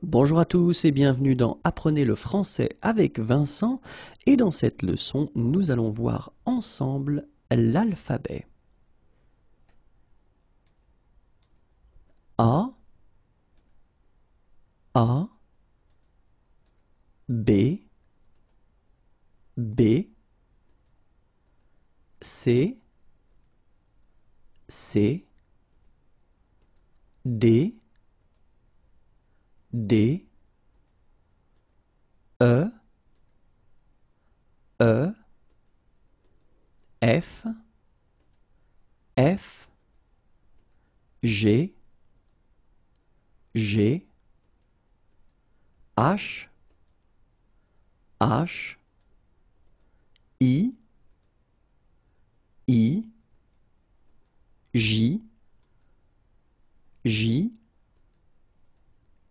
Bonjour à tous et bienvenue dans Apprenez le français avec Vincent. Et dans cette leçon, nous allons voir ensemble l'alphabet. A, A, B, B, C, C, D, D, E, E, F, F, G, G, H, H, I, I, J, J,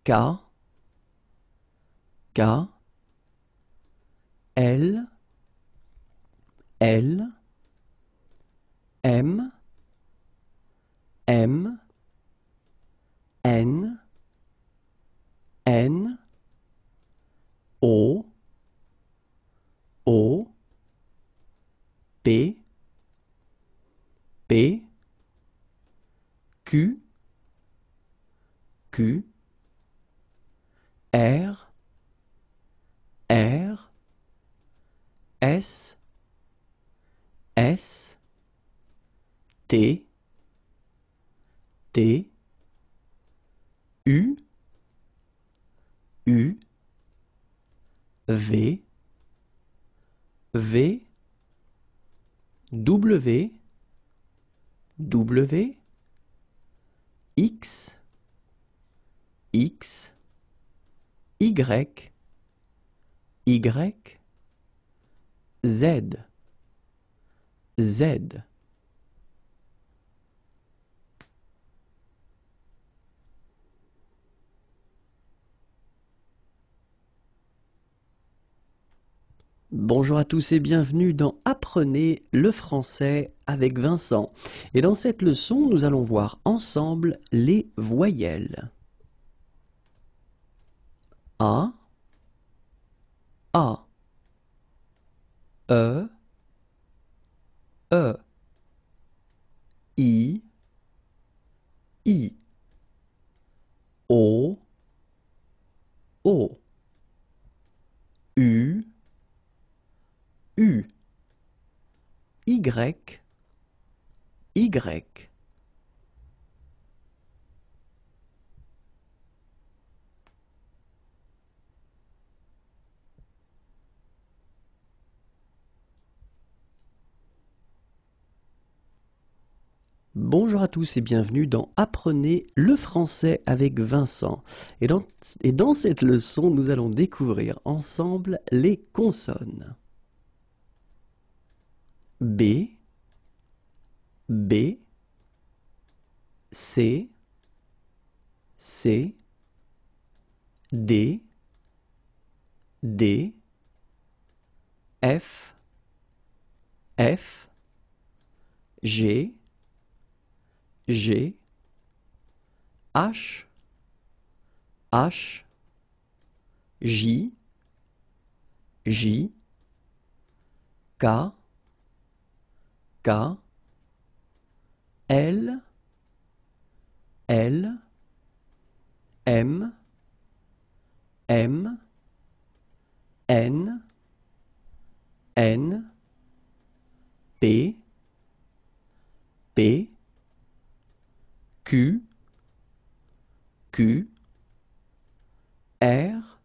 K, K, L, L, M, M, N, N, O, O, P, P, Q, Q, R, R, S, S, T, T, U, U, V, V, W, W, X, X, Y, Y, Z, Z. Bonjour à tous et bienvenue dans Apprenez le français avec Vincent. Et dans cette leçon, nous allons voir ensemble les voyelles. A, A, E, E, I, I, O, O, U, U, Y, Y. Bonjour à tous et bienvenue dans Apprenez le français avec Vincent. Et dans cette leçon, nous allons découvrir ensemble les consonnes. B, B, C, C, D, D, F, F, G, G, H, H, J, J, K, K, L, L, M, M, N, N, P, P, Q, Q, R,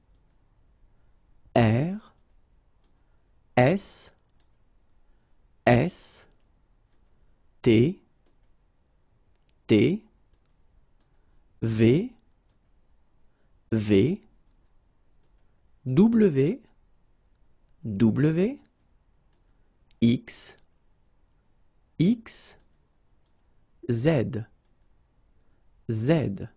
R, S, S, T, T, V, V, W, W, X, X, Z, Z.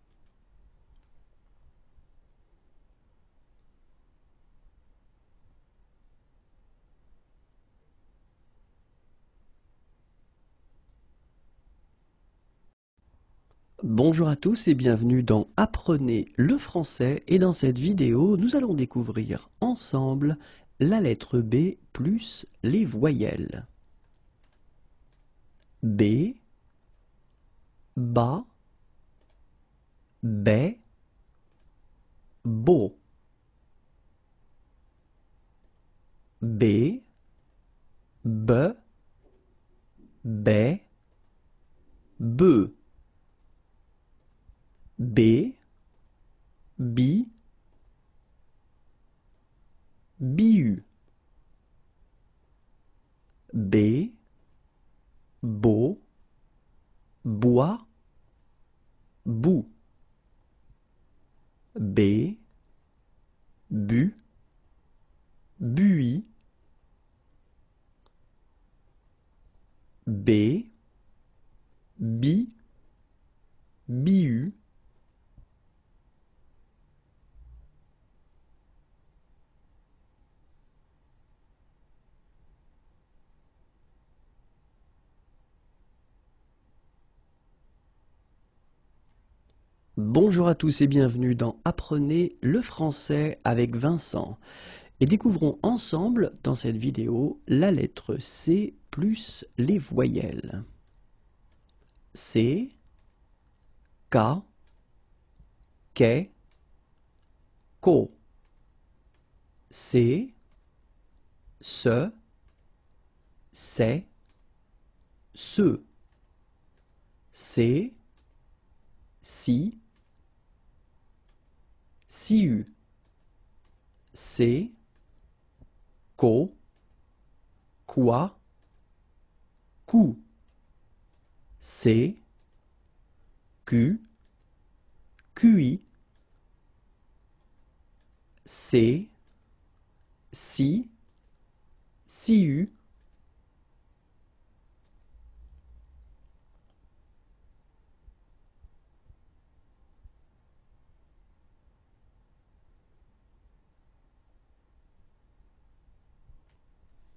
Bonjour à tous et bienvenue dans Apprenez le français et dans cette vidéo nous allons découvrir ensemble la lettre B plus les voyelles. B, ba, bé, bo. B, be, bé, be. B, bi, biu. B, beau, bois, bout. B, bu, bui. B, bi, biu. Bonjour à tous et bienvenue dans Apprenez le français avec Vincent. Et découvrons ensemble dans cette vidéo la lettre C plus les voyelles. C, K, K, Ko. C, se, c'est, ce. C, si, siu. C, co, quoi, cou. C, cu, cui. C, si, siu.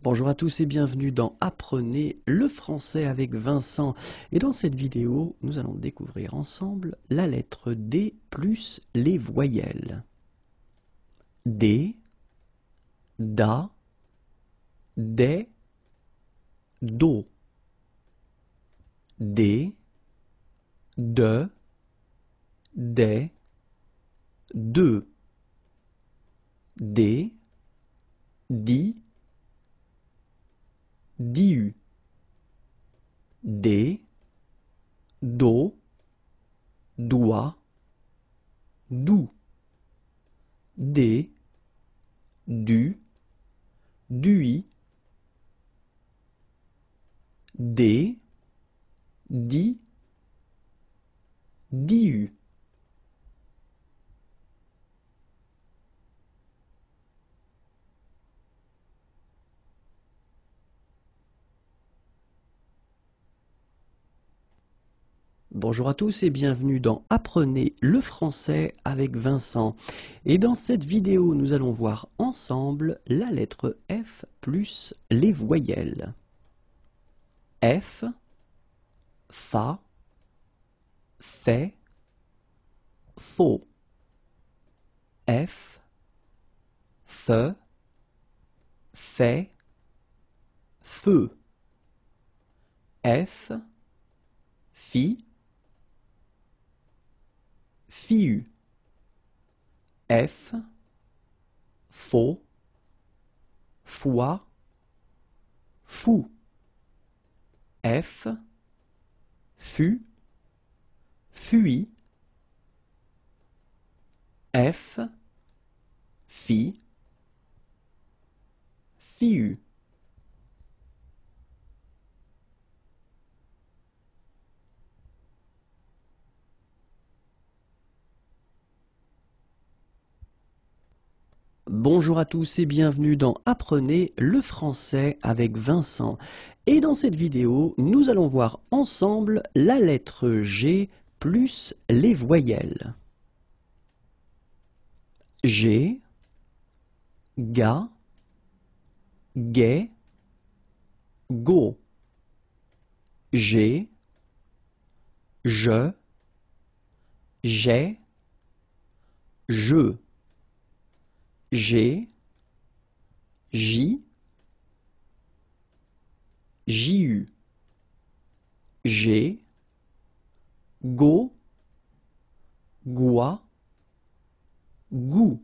Bonjour à tous et bienvenue dans Apprenez le français avec Vincent. Et dans cette vidéo, nous allons découvrir ensemble la lettre D plus les voyelles. D, da, des, do. D, de, des, de. D, di, diu. D, do, doigt, dou. D, du, dui. D, di, diu. Bonjour à tous et bienvenue dans Apprenez le français avec Vincent. Et dans cette vidéo, nous allons voir ensemble la lettre F plus les voyelles. F, fa, fait, faux. F, fe, fait, feu. F, fi, fiu. F, faux, foi, fou. F, fut, fui. F, fi, fiu. Bonjour à tous et bienvenue dans Apprenez le français avec Vincent. Et dans cette vidéo, nous allons voir ensemble la lettre G plus les voyelles. G, ga, gai, go. G, je, j'ai, je, j'ai, j'y, j'y eu, j'ai, go, goua, goût,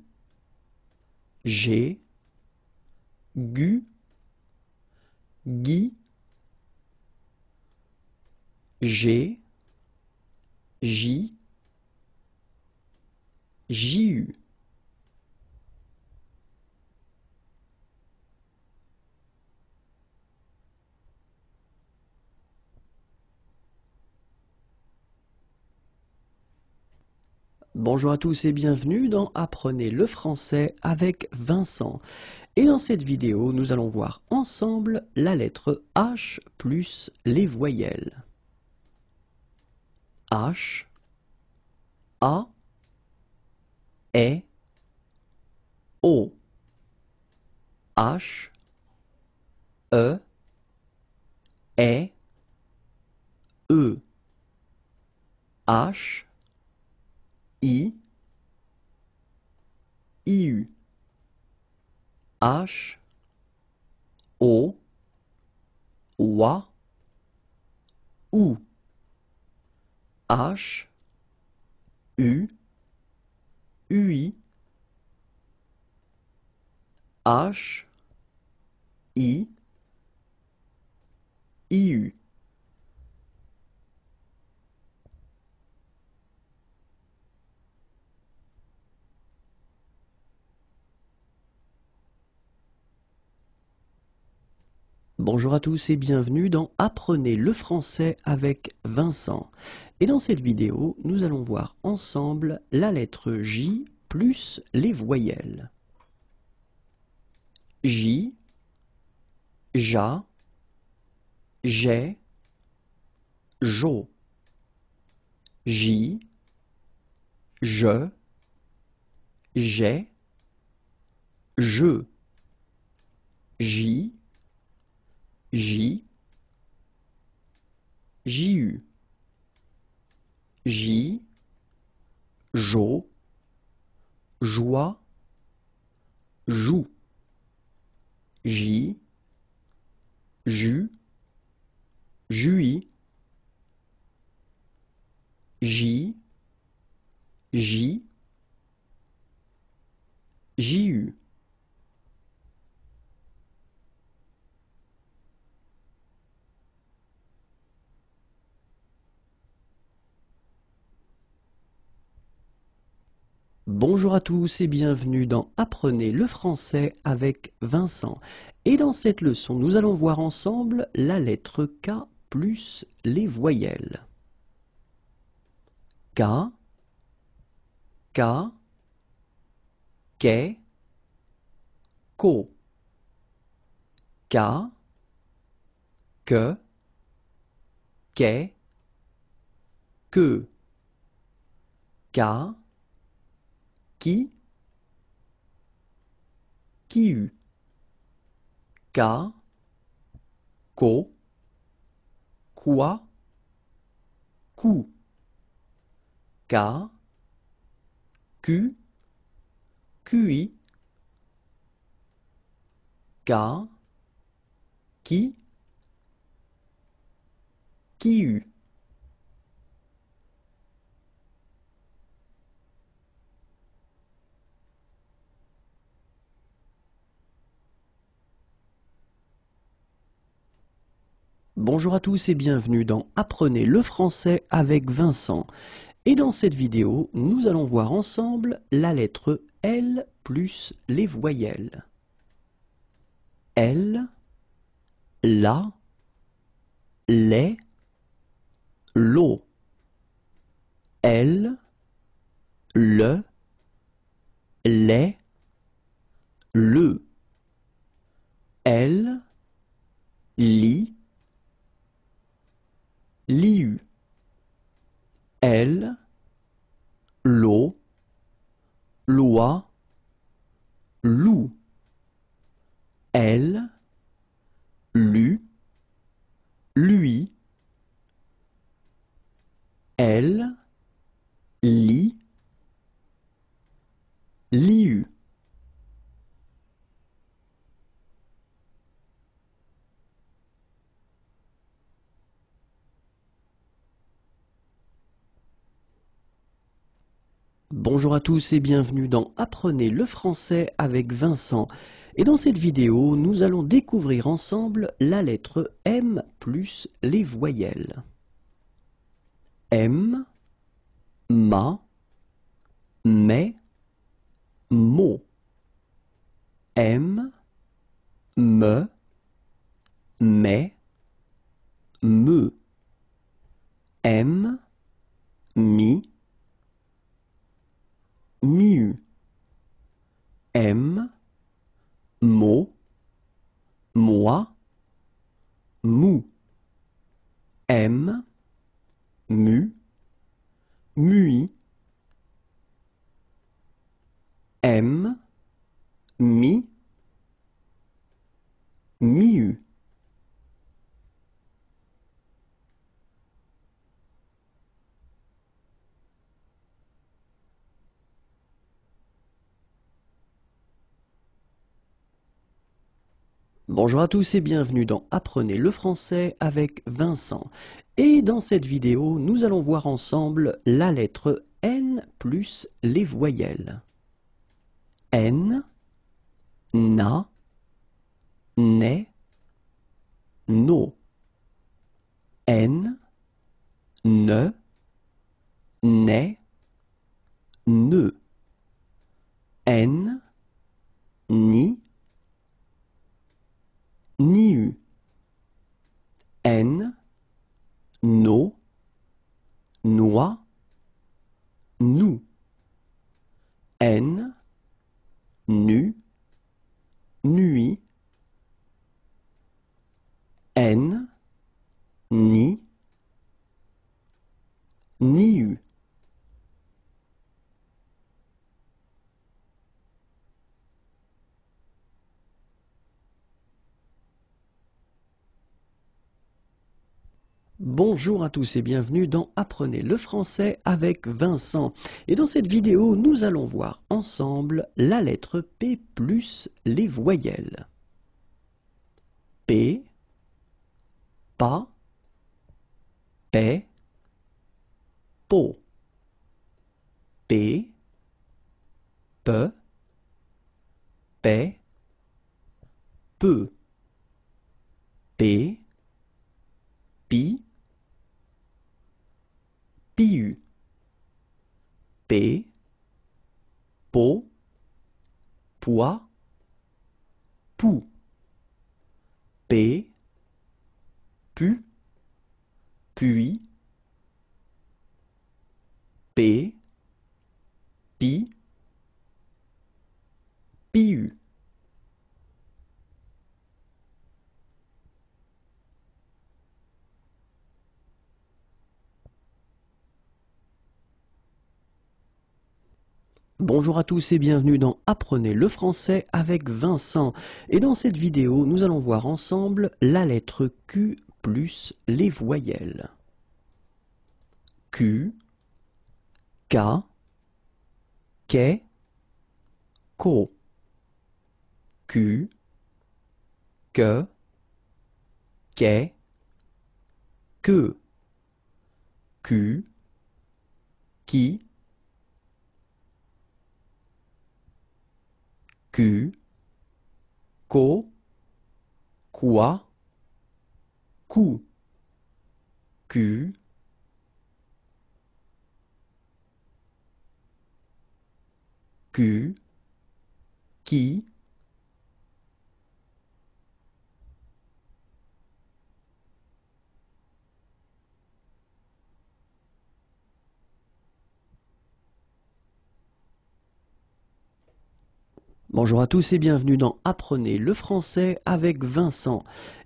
j'ai, gu, gui, j'ai, j'y, j'y eu. Bonjour à tous et bienvenue dans Apprenez le français avec Vincent. Et dans cette vidéo, nous allons voir ensemble la lettre H plus les voyelles. H, A, E, O. H, E, E, E. H, I, IU. H, O, OUA, OU. H, U, UI. H, I, IU. Bonjour à tous et bienvenue dans Apprenez le français avec Vincent. Et dans cette vidéo, nous allons voir ensemble la lettre J plus les voyelles. J, ja, j'ai, jo. J, je, j'ai, je. J, j'y, j'y eu. J, jo, joie, joue. J, jus, juis. J, j'y, j'y eu. Bonjour à tous et bienvenue dans Apprenez le français avec Vincent. Et dans cette leçon, nous allons voir ensemble la lettre K plus les voyelles. K, K, Ke, Ko. K, Que, Ke, Que. K, Qui, Qui. K, Ko, Quoi, Cou. K, Q, QI. K, Qui, Qui. Bonjour à tous et bienvenue dans Apprenez le français avec Vincent. Et dans cette vidéo, nous allons voir ensemble la lettre L plus les voyelles. L, la, les, l'eau. L, le, les, le. L, li, liu. L, l'eau, loi, loup. Elle, lu, lui. Elle, lit, liu. Bonjour à tous et bienvenue dans Apprenez le français avec Vincent. Et dans cette vidéo, nous allons découvrir ensemble la lettre M plus les voyelles. M, ma, mais, mo. M, me, mais, me. M, mi, miu. M, mo, moi, mou. M, mu, mui. M, mi, miu. Bonjour à tous et bienvenue dans Apprenez le français avec Vincent. Et dans cette vidéo, nous allons voir ensemble la lettre N plus les voyelles. N, na, né, no. N, ne, né, ne. N, ni, niu. N, no, noi, nous. N, nu, nui. N, ni, niu. Bonjour à tous et bienvenue dans Apprenez le français avec Vincent. Et dans cette vidéo, nous allons voir ensemble la lettre P plus les voyelles. P, pa, pe, po. P, pe, pe, peu. P, pi, piu. P, po, pois, pou. P, pu, puis. P, pi, piu. Bonjour à tous et bienvenue dans Apprenez le français avec Vincent. Et dans cette vidéo, nous allons voir ensemble la lettre Q plus les voyelles. Q, K, Ke, Ko. Q, Que, Ke, Que. Q, Qui. Q, Ko, Quoi, Cou. Q, Q, Qui. Bonjour à tous et bienvenue dans Apprenez le français avec Vincent.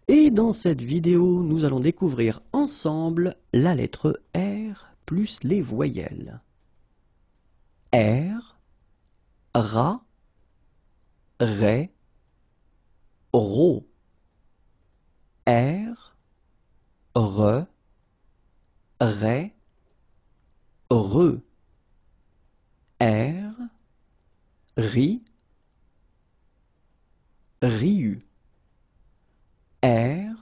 Et dans cette vidéo, nous allons découvrir ensemble la lettre R plus les voyelles. R, Ra, Ré, Ro. R, Re, Ré, Re. R, ri, riu, R,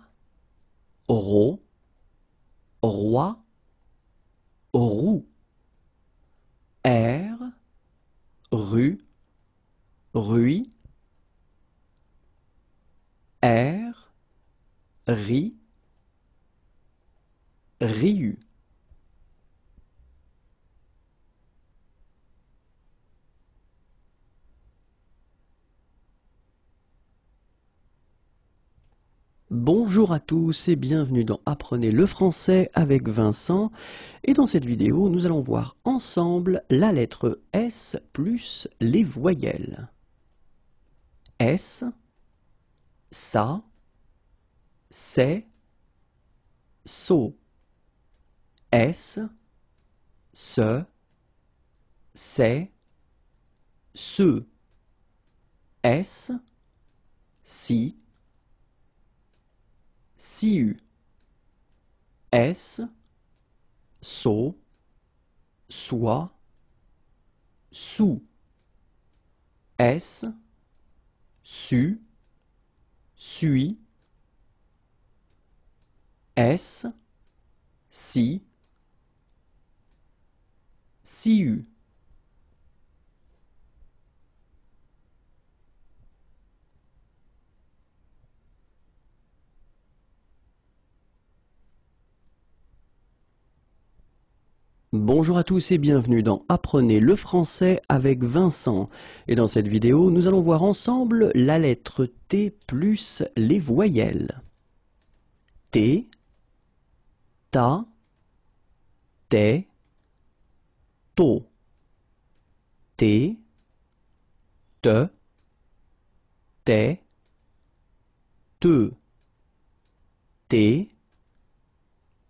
ro, roi, roux, R, rue, rui, R, ri, riu. Bonjour à tous et bienvenue dans Apprenez le français avec Vincent. Et dans cette vidéo, nous allons voir ensemble la lettre S plus les voyelles. S, ça, c'est, so. S, ce, c'est, ce. S, si, siu. S, so, soit, sous. S, su, suis. S, si, siu. Bonjour à tous et bienvenue dans Apprenez le français avec Vincent. Et dans cette vidéo, nous allons voir ensemble la lettre T plus les voyelles. T, ta, té, to. T, te, té, te. T,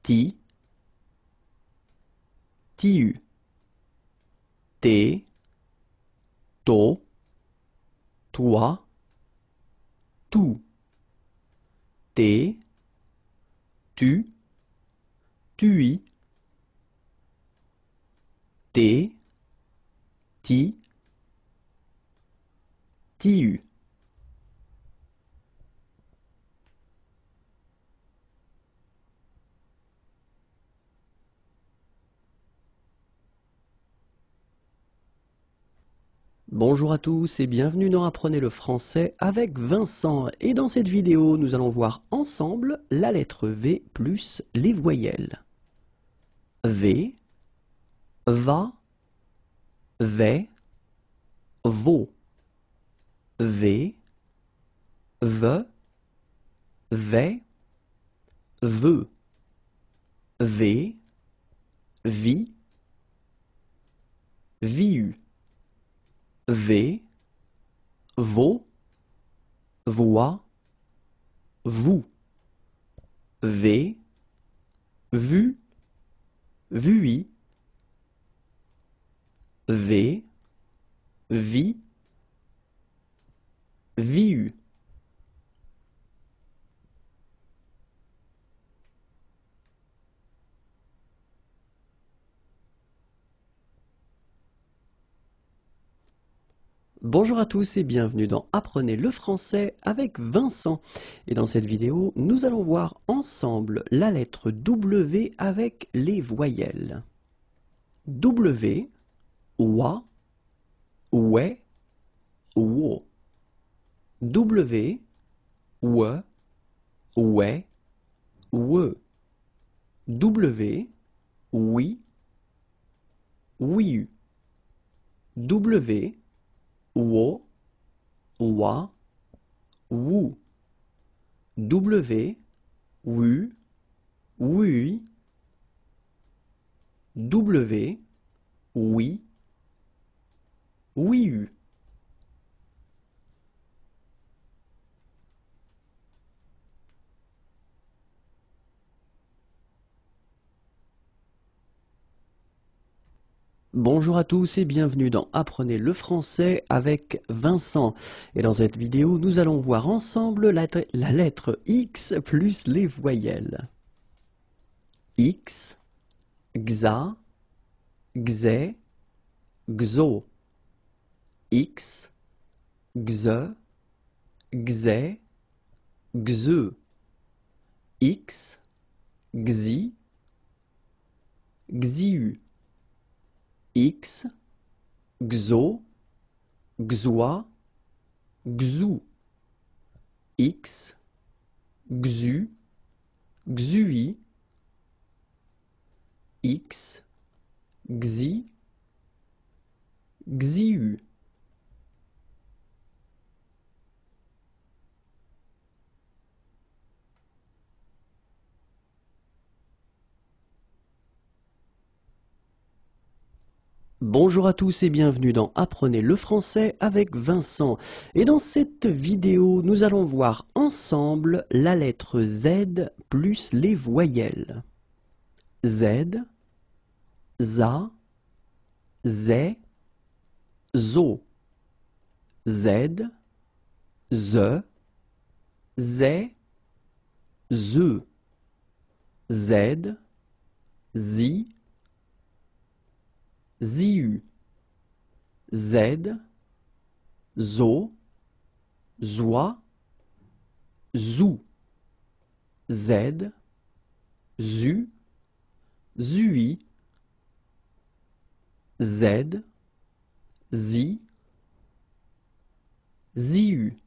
ti, tiu. T, to, toi, tout. T, tu, tui. T, ti, tiu. Bonjour à tous et bienvenue dans Apprenez le français avec Vincent. Et dans cette vidéo, nous allons voir ensemble la lettre V plus les voyelles. V, va, vais, vaut. V, ve, vais, veut. V, vi, viu. V, vaut, voit, vous. V, vu, vui. V, vi, viu. Bonjour à tous et bienvenue dans Apprenez le français avec Vincent. Et dans cette vidéo, nous allons voir ensemble la lettre W avec les voyelles. W, oua, oué, wo. W, oué, oué, oué. W, oui, oui. W, wo, wa, wou. W, wu, oui. W, oui, oui. Bonjour à tous et bienvenue dans Apprenez le français avec Vincent. Et dans cette vidéo, nous allons voir ensemble la lettre X plus les voyelles. X, xa, xé, xo. X, Xe, Xe, Xe, X, Xi, Xiu, X, Xo, Xoi, Xu, X, Xu, Xui, X, Xi, Xiu. Bonjour à tous et bienvenue dans Apprenez le français avec Vincent. Et dans cette vidéo, nous allons voir ensemble la lettre Z plus les voyelles. Z, ZA, ZE, ZO. Z, ZE, ZE, ZE. Z, ZI, Ziu, Z, Zo, Zoi, Zou, Z, Zu, Zui, Z, Zi, Ziu.